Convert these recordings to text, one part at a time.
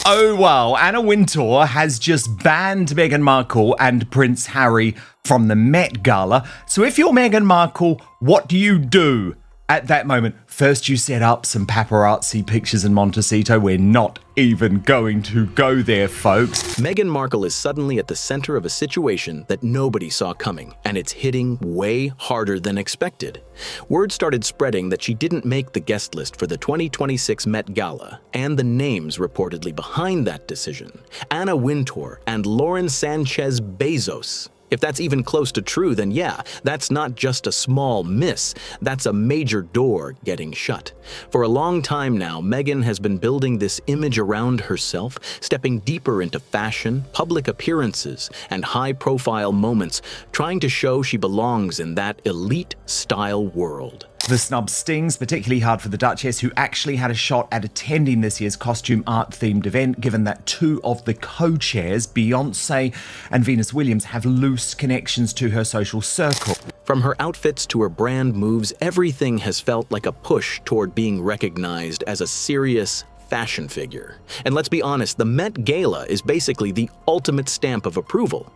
Oh wow, Anna Wintour has just banned Meghan Markle and Prince Harry from the Met Gala. So if you're Meghan Markle, what do you do at that moment? First you set up some paparazzi pictures in Montecito. We're not even going to go there, folks. Meghan Markle is suddenly at the center of a situation that nobody saw coming, and it's hitting way harder than expected. Word started spreading that she didn't make the guest list for the 2026 Met Gala, and the names reportedly behind that decision: Anna Wintour and Sanchez Bezos. If that's even close to true, then yeah, that's not just a small miss, that's a major door getting shut. For a long time now, Meghan has been building this image around herself, stepping deeper into fashion, public appearances, and high-profile moments, trying to show she belongs in that elite style world. The snub stings, particularly hard for the Duchess, who actually had a shot at attending this year's costume art-themed event, given that two of the co-chairs, Beyoncé and Venus Williams, have loose connections to her social circle. From her outfits to her brand moves, everything has felt like a push toward being recognized as a serious fashion figure. And let's be honest, the Met Gala is basically the ultimate stamp of approval.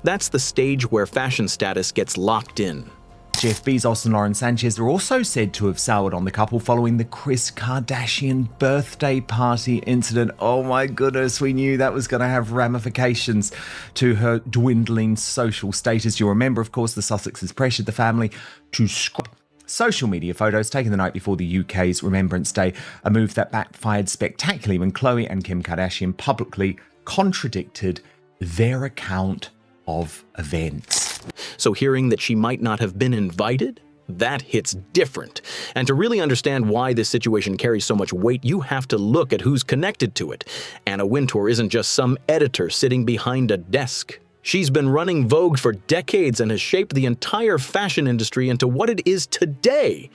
That's the stage where fashion status gets locked in. Jeff Bezos and Sanchez are also said to have soured on the couple following the Kris Kardashian birthday party incident. Oh my goodness, we knew that was going to have ramifications to her dwindling social status. You'll remember, of course, the Sussexes pressured the family to scrap social media photos taken the night before the UK's Remembrance Day, a move that backfired spectacularly when Khloe and Kim Kardashian publicly contradicted their account of events. So hearing that she might not have been invited, that hits different. And to really understand why this situation carries so much weight, you have to look at who's connected to it. Anna Wintour isn't just some editor sitting behind a desk. She's been running Vogue for decades and has shaped the entire fashion industry into what it is today.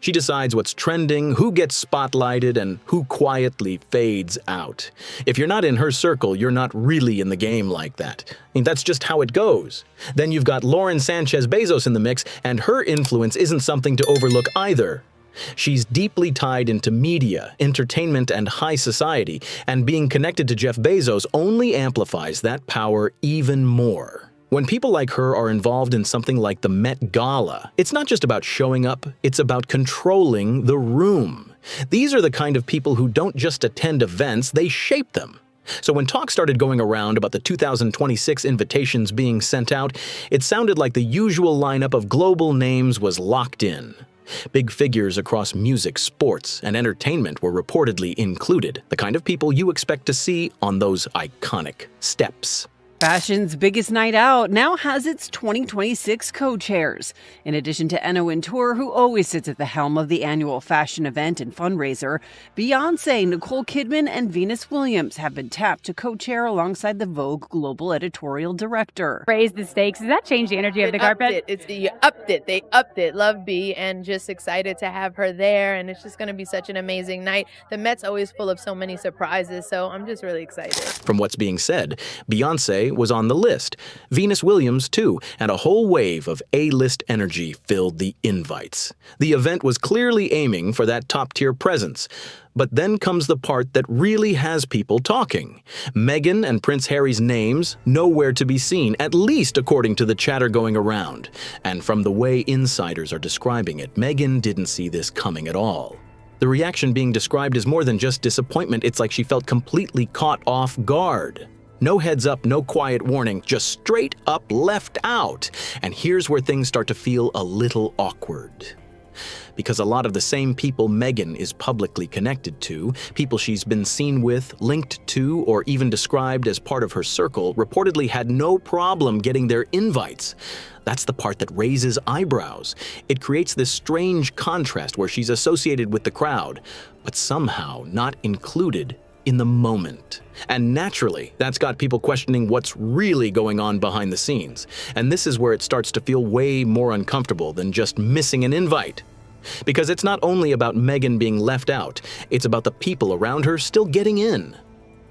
She decides what's trending, who gets spotlighted, and who quietly fades out. If you're not in her circle, you're not really in the game like that. I mean, that's just how it goes. Then you've got Sanchez Bezos in the mix, and her influence isn't something to overlook either. She's deeply tied into media, entertainment, and high society, and being connected to Jeff Bezos only amplifies that power even more. When people like her are involved in something like the Met Gala, it's not just about showing up, it's about controlling the room. These are the kind of people who don't just attend events, they shape them. So when talk started going around about the 2026 invitations being sent out, it sounded like the usual lineup of global names was locked in. Big figures across music, sports, and entertainment were reportedly included, the kind of people you expect to see on those iconic steps. Fashion's biggest night out now has its 2026 co-chairs. In addition to Anna Wintour, who always sits at the helm of the annual fashion event and fundraiser, Beyoncé, Nicole Kidman, and Venus Williams have been tapped to co-chair alongside the Vogue global editorial director. Raise the stakes. Does that change the energy of the carpet? They upped it. Love B, and just excited to have her there. And it's just going to be such an amazing night. The Met's always full of so many surprises, so I'm just really excited. From what's being said, Beyoncé was on the list, Venus Williams too, and a whole wave of A-list energy filled the invites. The event was clearly aiming for that top-tier presence. But then comes the part that really has people talking. Meghan and Prince Harry's names nowhere to be seen, at least according to the chatter going around. And from the way insiders are describing it, Meghan didn't see this coming at all. The reaction being described is more than just disappointment, it's like she felt completely caught off guard. No heads up, no quiet warning, just straight up left out. And here's where things start to feel a little awkward. Because a lot of the same people Meghan is publicly connected to, people she's been seen with, linked to, or even described as part of her circle, reportedly had no problem getting their invites. That's the part that raises eyebrows. It creates this strange contrast where she's associated with the crowd, but somehow not included in the moment. And naturally, that's got people questioning what's really going on behind the scenes. And this is where it starts to feel way more uncomfortable than just missing an invite. Because it's not only about Meghan being left out, it's about the people around her still getting in.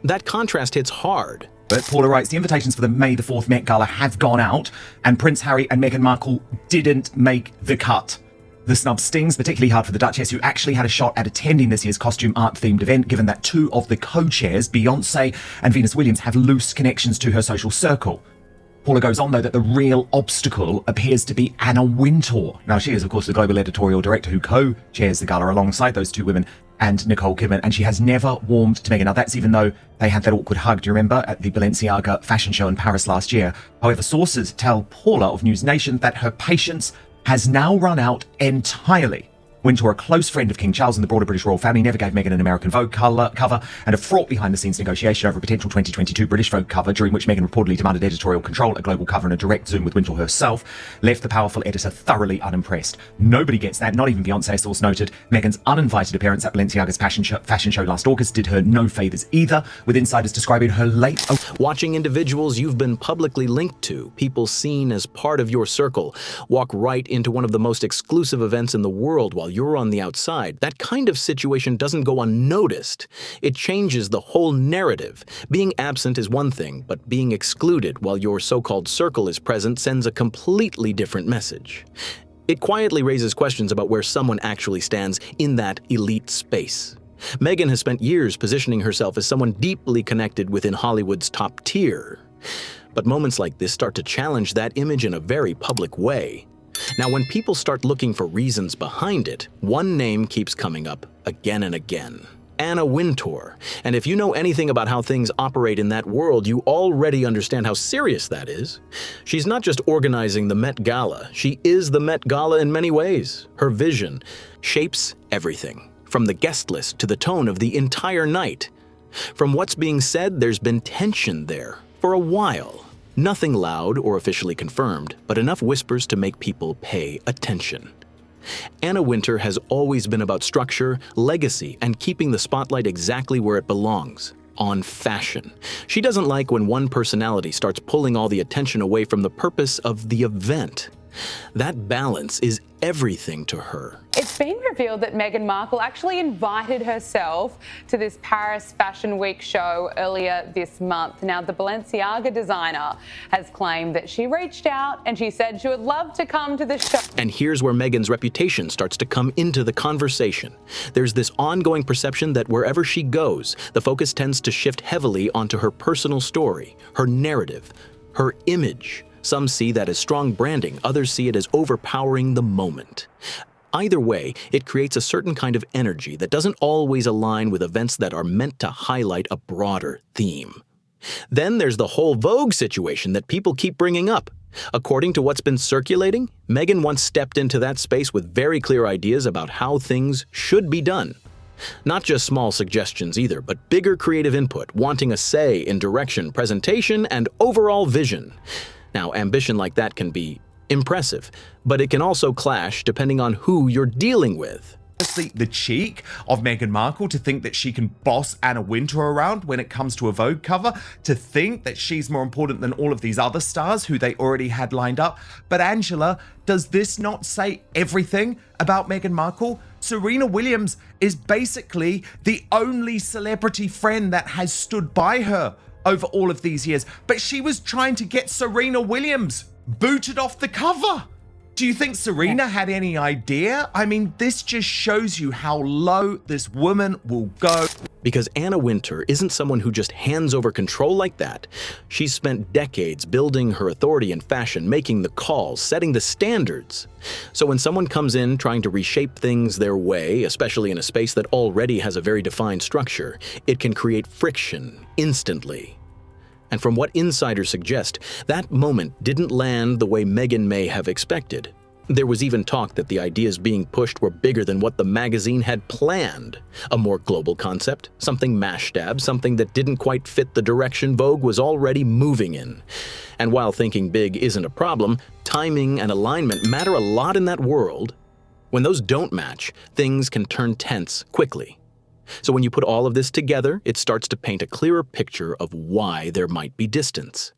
That contrast hits hard. But Paula writes, the invitations for the May the 4th Met Gala have gone out, and Prince Harry and Meghan Markle didn't make the cut. The snub stings particularly hard for the Duchess, who actually had a shot at attending this year's costume art-themed event, given that two of the co-chairs, Beyonce and Venus Williams, have loose connections to her social circle. Paula goes on, though, that the real obstacle appears to be Anna Wintour. Now, she is, of course, the global editorial director who co-chairs the gala alongside those two women and Nicole Kidman, and she has never warmed to Meghan. Now, that's even though they had that awkward hug, do you remember, at the Balenciaga fashion show in Paris last year? However, sources tell Paula of News Nation that her patience has now run out entirely. Wintour, a close friend of King Charles and the broader British royal family, never gave Meghan an American Vogue cover, and a fraught behind-the-scenes negotiation over a potential 2022 British Vogue cover, during which Meghan reportedly demanded editorial control, a global cover, and a direct Zoom with Wintour herself, left the powerful editor thoroughly unimpressed. Nobody gets that, not even Beyonce, source noted. Meghan's uninvited appearance at Balenciaga's fashion show last August did her no favours either, with insiders describing her late... Watching individuals you've been publicly linked to, people seen as part of your circle, walk right into one of the most exclusive events in the world while you're on the outside, that kind of situation doesn't go unnoticed. It changes the whole narrative. Being absent is one thing, but being excluded while your so-called circle is present sends a completely different message. It quietly raises questions about where someone actually stands in that elite space. Meghan has spent years positioning herself as someone deeply connected within Hollywood's top tier. But moments like this start to challenge that image in a very public way. Now, when people start looking for reasons behind it, one name keeps coming up again and again. Anna Wintour. And if you know anything about how things operate in that world, you already understand how serious that is. She's not just organizing the Met Gala, she is the Met Gala in many ways. Her vision shapes everything, from the guest list to the tone of the entire night. From what's being said, there's been tension there for a while. Nothing loud or officially confirmed, but enough whispers to make people pay attention. Anna Wintour has always been about structure, legacy, and keeping the spotlight exactly where it belongs, on fashion. She doesn't like when one personality starts pulling all the attention away from the purpose of the event. That balance is everything to her. It's been revealed that Meghan Markle actually invited herself to this Paris Fashion Week show earlier this month. Now, the Balenciaga designer has claimed that she reached out and she said she would love to come to the show. And here's where Meghan's reputation starts to come into the conversation. There's this ongoing perception that wherever she goes, the focus tends to shift heavily onto her personal story, her narrative, her image. Some see that as strong branding, others see it as overpowering the moment. Either way, it creates a certain kind of energy that doesn't always align with events that are meant to highlight a broader theme. Then there's the whole Vogue situation that people keep bringing up. According to what's been circulating, Meghan once stepped into that space with very clear ideas about how things should be done. Not just small suggestions either, but bigger creative input, wanting a say in direction, presentation, and overall vision. Now, ambition like that can be impressive, but it can also clash depending on who you're dealing with. Honestly, the cheek of Meghan Markle to think that she can boss Anna Wintour around when it comes to a Vogue cover, to think that she's more important than all of these other stars who they already had lined up. But Angela, does this not say everything about Meghan Markle? Serena Williams is basically the only celebrity friend that has stood by her over all of these years, but she was trying to get Serena Williams booted off the cover. Do you think Serena had any idea? I mean, this just shows you how low this woman will go. Because Anna Wintour isn't someone who just hands over control like that. She's spent decades building her authority in fashion, making the calls, setting the standards. So when someone comes in trying to reshape things their way, especially in a space that already has a very defined structure, it can create friction instantly. And from what insiders suggest, that moment didn't land the way Meghan may have expected. There was even talk that the ideas being pushed were bigger than what the magazine had planned. A more global concept, something mashed-ab, something that didn't quite fit the direction Vogue was already moving in. And while thinking big isn't a problem, timing and alignment matter a lot in that world. When those don't match, things can turn tense quickly. So when you put all of this together, it starts to paint a clearer picture of why there might be distance.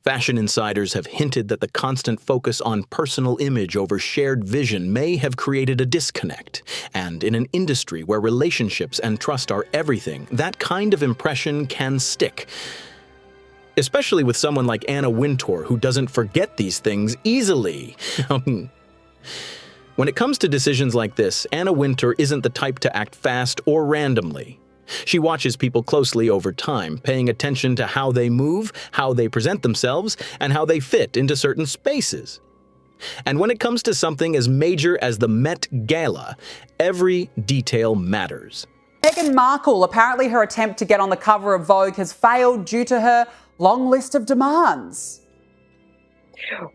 Fashion insiders have hinted that the constant focus on personal image over shared vision may have created a disconnect. And in an industry where relationships and trust are everything, that kind of impression can stick. Especially with someone like Anna Wintour, who doesn't forget these things easily. When it comes to decisions like this, Anna Wintour isn't the type to act fast or randomly. She watches people closely over time, paying attention to how they move, how they present themselves, and how they fit into certain spaces. And when it comes to something as major as the Met Gala, every detail matters. Meghan Markle, apparently her attempt to get on the cover of Vogue has failed due to her long list of demands.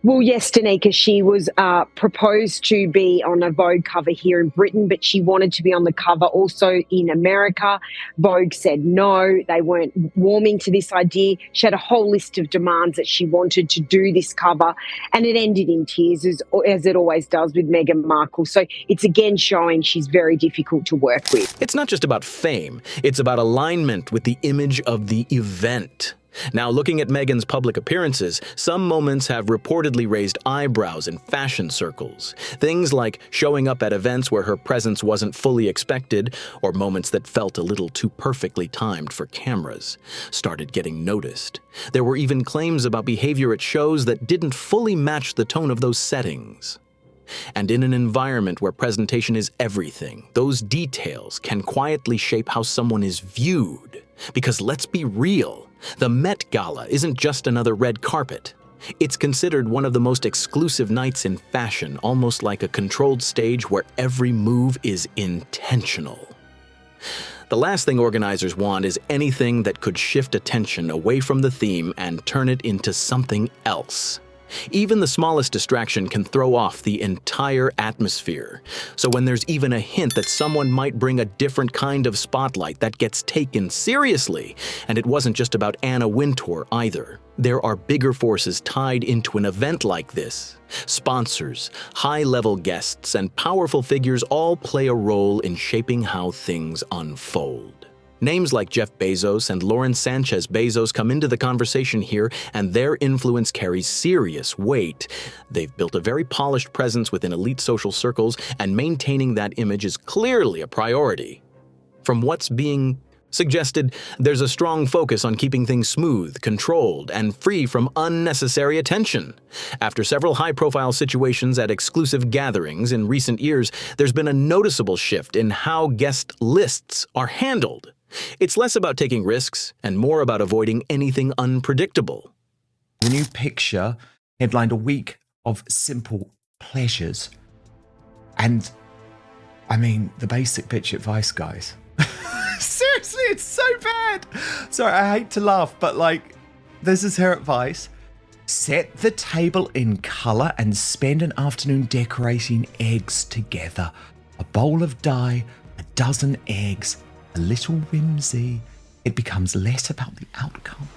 Well, yes, Danica, she was proposed to be on a Vogue cover here in Britain, but she wanted to be on the cover also in America. Vogue said no, they weren't warming to this idea. She had a whole list of demands that she wanted to do this cover, and it ended in tears, as it always does with Meghan Markle. So it's again showing she's very difficult to work with. It's not just about fame, it's about alignment with the image of the event. Now, looking at Meghan's public appearances, some moments have reportedly raised eyebrows in fashion circles. Things like showing up at events where her presence wasn't fully expected, or moments that felt a little too perfectly timed for cameras, started getting noticed. There were even claims about behavior at shows that didn't fully match the tone of those settings. And in an environment where presentation is everything, those details can quietly shape how someone is viewed. Because let's be real, the Met Gala isn't just another red carpet. It's considered one of the most exclusive nights in fashion, almost like a controlled stage where every move is intentional. The last thing organizers want is anything that could shift attention away from the theme and turn it into something else. Even the smallest distraction can throw off the entire atmosphere. So when there's even a hint that someone might bring a different kind of spotlight, that gets taken seriously. And it wasn't just about Anna Wintour either. There are bigger forces tied into an event like this. Sponsors, high-level guests, and powerful figures all play a role in shaping how things unfold. Names like Jeff Bezos and Sanchez Bezos come into the conversation here, and their influence carries serious weight. They've built a very polished presence within elite social circles, and maintaining that image is clearly a priority. From what's being suggested, there's a strong focus on keeping things smooth, controlled, and free from unnecessary attention. After several high-profile situations at exclusive gatherings in recent years, there's been a noticeable shift in how guest lists are handled. It's less about taking risks and more about avoiding anything unpredictable. The new picture headlined a week of simple pleasures. And, I mean, the basic bitch advice, guys. Seriously, it's so bad. Sorry, I hate to laugh, but this is her advice. Set the table in colour and spend an afternoon decorating eggs together. A bowl of dye, a dozen eggs, a little whimsy. It becomes less about the outcome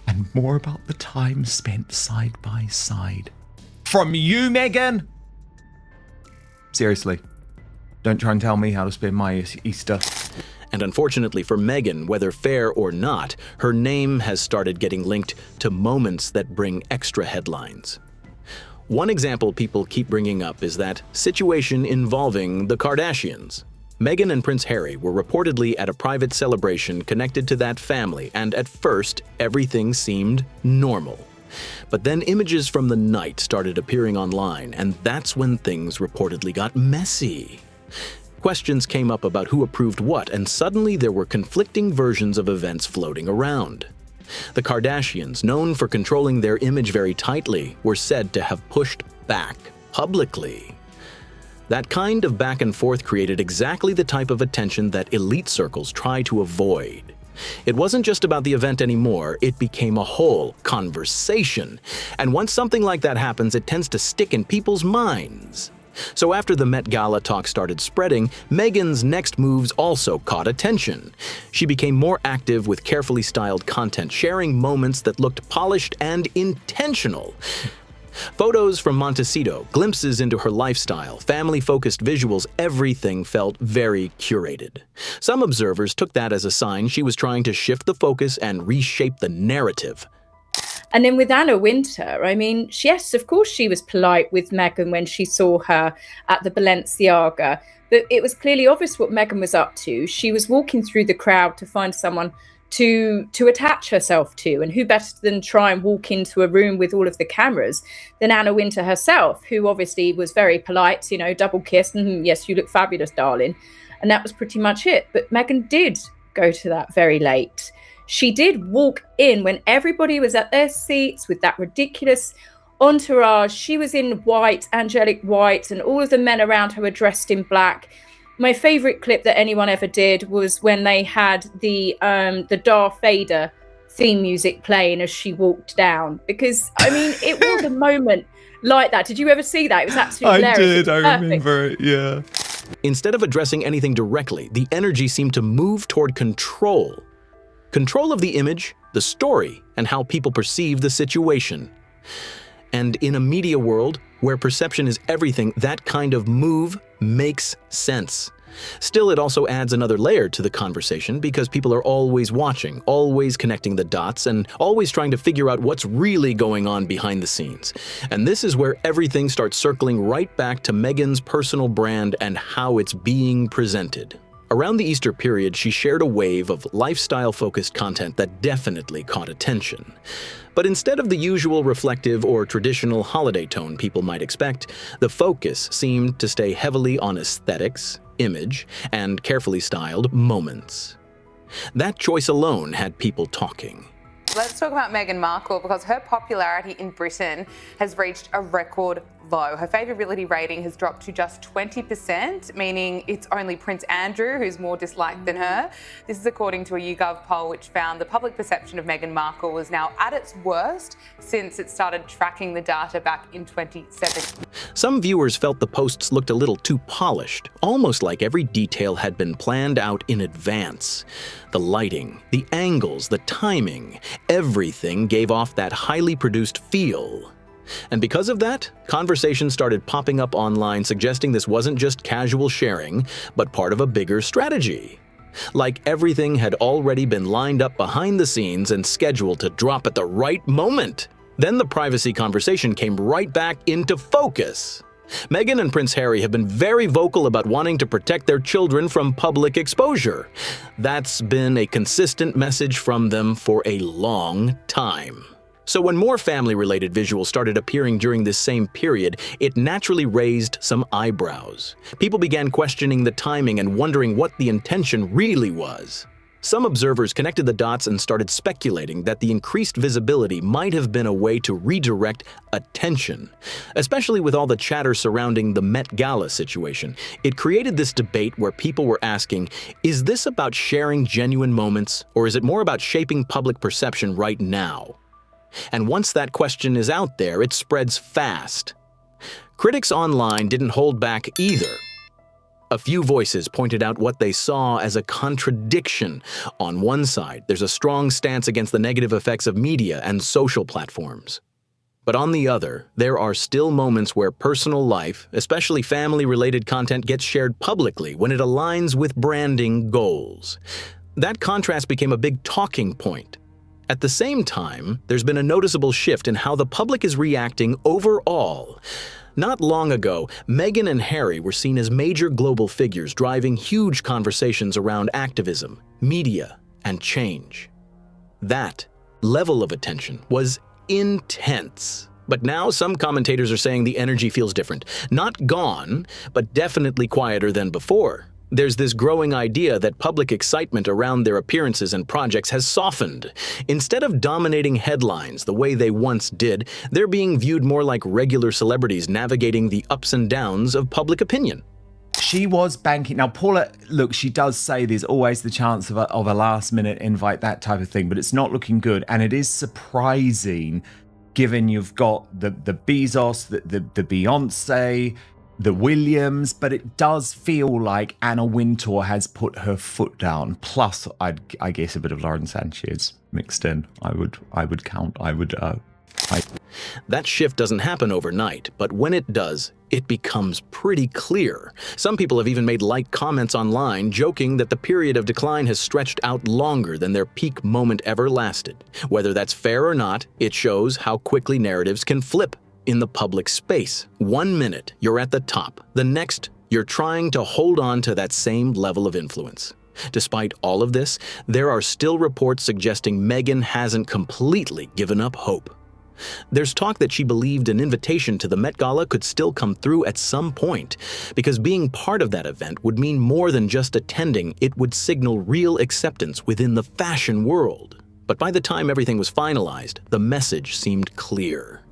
and more about the time spent side by side. From you, Meghan! Seriously, don't try and tell me how to spend my Easter. And unfortunately for Meghan, whether fair or not, her name has started getting linked to moments that bring extra headlines. One example people keep bringing up is that situation involving the Kardashians. Meghan and Prince Harry were reportedly at a private celebration connected to that family, and at first, everything seemed normal. But then images from the night started appearing online, and that's when things reportedly got messy. Questions came up about who approved what, and suddenly there were conflicting versions of events floating around. The Kardashians, known for controlling their image very tightly, were said to have pushed back publicly. That kind of back and forth created exactly the type of attention that elite circles try to avoid. It wasn't just about the event anymore, it became a whole conversation. And once something like that happens, it tends to stick in people's minds. So after the Met Gala talk started spreading, Meghan's next moves also caught attention. She became more active with carefully styled content, sharing moments that looked polished and intentional. Photos from Montecito, glimpses into her lifestyle, family-focused visuals, everything felt very curated. Some observers took that as a sign she was trying to shift the focus and reshape the narrative. And then with Anna Wintour, I mean, yes, of course she was polite with Meghan when she saw her at the Balenciaga, but it was clearly obvious what Meghan was up to. She was walking through the crowd to find someone to attach herself to. And who better than try and walk into a room with all of the cameras than Anna Wintour herself, who obviously was very polite, double kissed, and yes, you look fabulous, darling. And that was pretty much it. But Meghan did go to that very late. She did walk in when everybody was at their seats with that ridiculous entourage. She was in white, angelic white, and all of the men around her were dressed in black. My favorite clip that anyone ever did was when they had the Darth Vader theme music playing as she walked down, because it was a moment like that. Did you ever see that? It was absolutely hilarious. I remember it, yeah. Instead of addressing anything directly, the energy seemed to move toward control. Control of the image, the story, and how people perceive the situation. And in a media world where perception is everything, that kind of move makes sense. Still, it also adds another layer to the conversation because people are always watching, always connecting the dots, and always trying to figure out what's really going on behind the scenes. And this is where everything starts circling right back to Meghan's personal brand and how it's being presented. Around the Easter period, she shared a wave of lifestyle-focused content that definitely caught attention. But instead of the usual reflective or traditional holiday tone people might expect, the focus seemed to stay heavily on aesthetics, image, and carefully styled moments. That choice alone had people talking. Let's talk about Meghan Markle, because her popularity in Britain has reached a record low. Her favourability rating has dropped to just 20%, meaning it's only Prince Andrew who's more disliked than her. This is according to a YouGov poll which found the public perception of Meghan Markle was now at its worst since it started tracking the data back in 2017. Some viewers felt the posts looked a little too polished, almost like every detail had been planned out in advance. The lighting, the angles, the timing, everything gave off that highly produced feel. And because of that, conversations started popping up online suggesting this wasn't just casual sharing, but part of a bigger strategy. Like everything had already been lined up behind the scenes and scheduled to drop at the right moment. Then the privacy conversation came right back into focus. Meghan and Prince Harry have been very vocal about wanting to protect their children from public exposure. That's been a consistent message from them for a long time. So when more family-related visuals started appearing during this same period, it naturally raised some eyebrows. People began questioning the timing and wondering what the intention really was. Some observers connected the dots and started speculating that the increased visibility might have been a way to redirect attention. Especially with all the chatter surrounding the Met Gala situation, it created this debate where people were asking, is this about sharing genuine moments, or is it more about shaping public perception right now? And once that question is out there, it spreads fast. Critics online didn't hold back either. A few voices pointed out what they saw as a contradiction. On one side, there's a strong stance against the negative effects of media and social platforms. But on the other, there are still moments where personal life, especially family-related content, gets shared publicly when it aligns with branding goals. That contrast became a big talking point. At the same time, there's been a noticeable shift in how the public is reacting overall. Not long ago, Meghan and Harry were seen as major global figures driving huge conversations around activism, media, and change. That level of attention was intense. But now some commentators are saying the energy feels different. Not gone, but definitely quieter than before. There's this growing idea that public excitement around their appearances and projects has softened. Instead of dominating headlines the way they once did, they're being viewed more like regular celebrities navigating the ups and downs of public opinion. She was banking. Now, Paula, look, she does say there's always the chance of a last-minute invite, that type of thing, but it's not looking good. And it is surprising, given you've got the Bezos, the Beyonce, the Williams, but it does feel like Anna Wintour has put her foot down. Plus, I guess a bit of Lauren Sanchez mixed in. I would count. That shift doesn't happen overnight, but when it does, it becomes pretty clear. Some people have even made light comments online, joking that the period of decline has stretched out longer than their peak moment ever lasted. Whether that's fair or not, it shows how quickly narratives can flip in the public space. 1 minute, you're at the top. The next, you're trying to hold on to that same level of influence. Despite all of this, there are still reports suggesting Meghan hasn't completely given up hope. There's talk that she believed an invitation to the Met Gala could still come through at some point, because being part of that event would mean more than just attending. It would signal real acceptance within the fashion world. But by the time everything was finalized, the message seemed clear.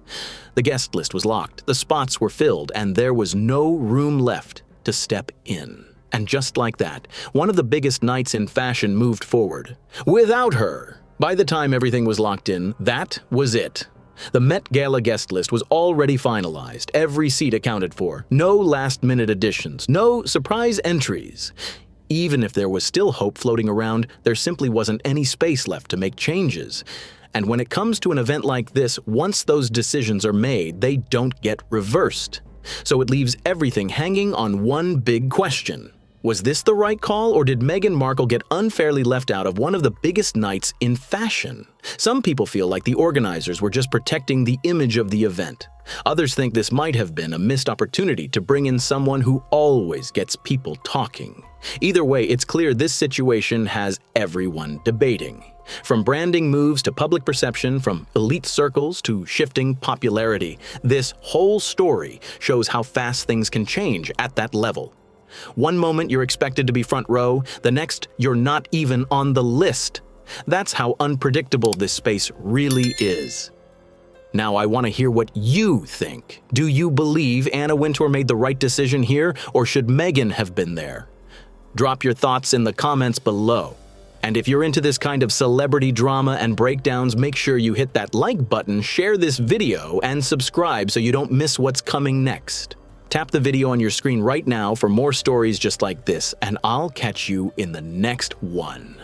The guest list was locked, the spots were filled, and there was no room left to step in. And just like that, one of the biggest nights in fashion moved forward. Without her! By the time everything was locked in, that was it. The Met Gala guest list was already finalized, every seat accounted for, no last-minute additions, no surprise entries. Even if there was still hope floating around, there simply wasn't any space left to make changes. And when it comes to an event like this, once those decisions are made, they don't get reversed. So it leaves everything hanging on one big question. Was this the right call, or did Meghan Markle get unfairly left out of one of the biggest nights in fashion? Some people feel like the organizers were just protecting the image of the event. Others think this might have been a missed opportunity to bring in someone who always gets people talking. Either way, it's clear this situation has everyone debating. From branding moves to public perception, from elite circles to shifting popularity, this whole story shows how fast things can change at that level. One moment you're expected to be front row, the next you're not even on the list. That's how unpredictable this space really is. Now I want to hear what you think. Do you believe Anna Wintour made the right decision here, or should Meghan have been there? Drop your thoughts in the comments below. And if you're into this kind of celebrity drama and breakdowns, make sure you hit that like button, share this video, and subscribe so you don't miss what's coming next. Tap the video on your screen right now for more stories just like this, and I'll catch you in the next one.